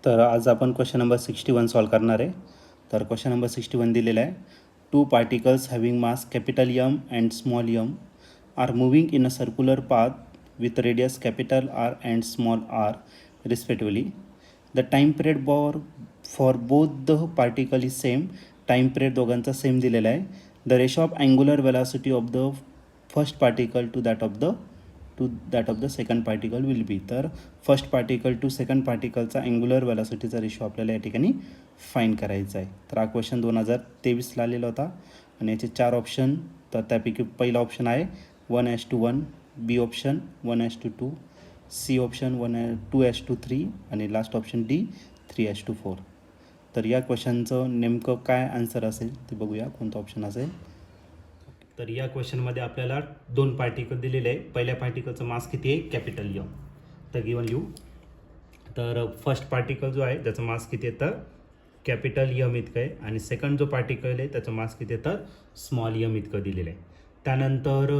तर आज आपण क्वेश्चन नंबर 61 सॉल्व करणार आहे. तर क्वेश्चन नंबर 61 दिलेला आहे. 2 particles having mass capital M and small m are moving in a circular path with radius capital R and small r respectively. The time period for both the particle is same. Time period दोघांचा same दिलेला आहे. The ratio of angular velocity of the first particle to that of the second particle will be. तर first particle to second पार्टिकलचा अँग्युलर वेलॉसिटीचा रेशो आपल्याला या ठिकाणी फाईंड करायचा आहे. तर हा क्वेश्चन 2023ला आलेला होता आणि याचे 4 ऑप्शन. तर त्यापैकी पहिला ऑप्शन आहे 1:1, बी ऑप्शन 1:2, सी ऑप्शन 2:3 आणि लास्ट ऑप्शन डी 3:4. तर या क्वेश्चनचं नेमकं काय आन्सर असेल ते बघूया, कोणतं ऑप्शन असेल. तर या क्वेश्चनमध्ये आपल्याला 2 पार्टिकल दिलेले आहे. पहिल्या पार्टिकलचं मास किती आहे? Capital M. तर गिवन यू. तर फर्स्ट पार्टिकल जो आहे त्याचं मास किती आहे? तर कॅपिटल M इतकं आहे. आणि सेकंड जो पार्टिकल आहे त्याचं मास किती आहे? तर स्मॉल m इतकं दिलेलं आहे. त्यानंतर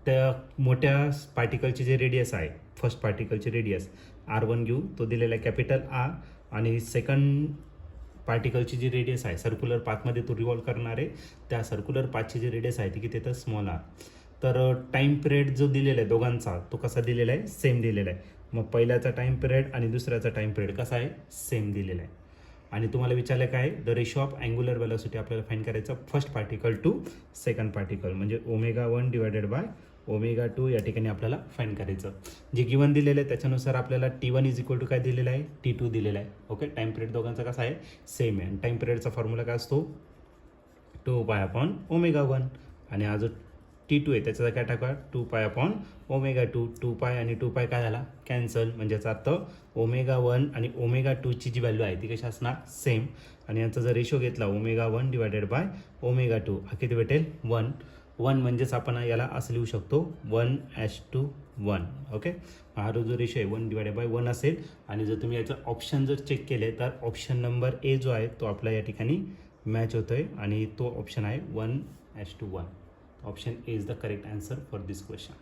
त्या मोठ्या पार्टिकलची जे रेडियस आहे, फर्स्ट पार्टिकलची रेडियस R1 घेऊ, तो दिलेला आहे कॅपिटल R. आणि सेकंड पार्टिकलची जी रेडियस आहे, सर्क्युलर पाथमध्ये तो रिव्हॉल्व करणार आहे, त्या सर्क्युलर पाथची जी रेडियस आहे ती किती तर स्मॉल r. तर टाईम पिरियड जो दिलेला आहे दोघांचा तो कसा दिलेला आहे? सेम दिलेला आहे. मग पहिल्याचा टाईम पिरियड आणि दुसऱ्याचा टाईम पिरियड कसा आहे? सेम दिलेला आहे. आणि तुम्हाला विचारलं काय? The ratio of angular velocity आपल्याला फाईंड करायचं first particle to second particle, म्हणजे ω1 डिवायडेड बाय ω2 या ठिकाणी आपल्याला फाईंड करायचं. जे गिवन दिलेलं आहे त्याच्यानुसार आपल्याला T1 इज इक्वल टू काय दिलेलं आहे? T2 दिलेलं आहे. ओके, टाईम पिरियड दोघांचा कसा आहे? सेम आहे. टाईम पिरियडचा फॉर्म्युला काय असतो? 2π/ω1. आणि हा जो T2 आहे त्याचा काय टाका? 2π/ω2. 2π आणि 2π काय झाला? कॅन्सल. म्हणजे याचा अर्थ ω1 आणि ω2ची जी व्हॅल्यू आहे ती कशी असणार? सेम. आणि यांचा जर रेशो घेतला ω1 डिवायडेड बाय ω2, हा किती भेटेल? 1. म्हणजेच आपण याला असं लिहू शकतो 1:1. ओके, हा जो रेशो आहे 1 डिवायडेड बाय 1 असेल. आणि जर तुम्ही याचं ऑप्शन जर चेक केले तर ऑप्शन नंबर ए जो आहे तो आपला या ठिकाणी मॅच होतोय आणि तो ऑप्शन आहे 1:1. Option A is the correct answer for this question.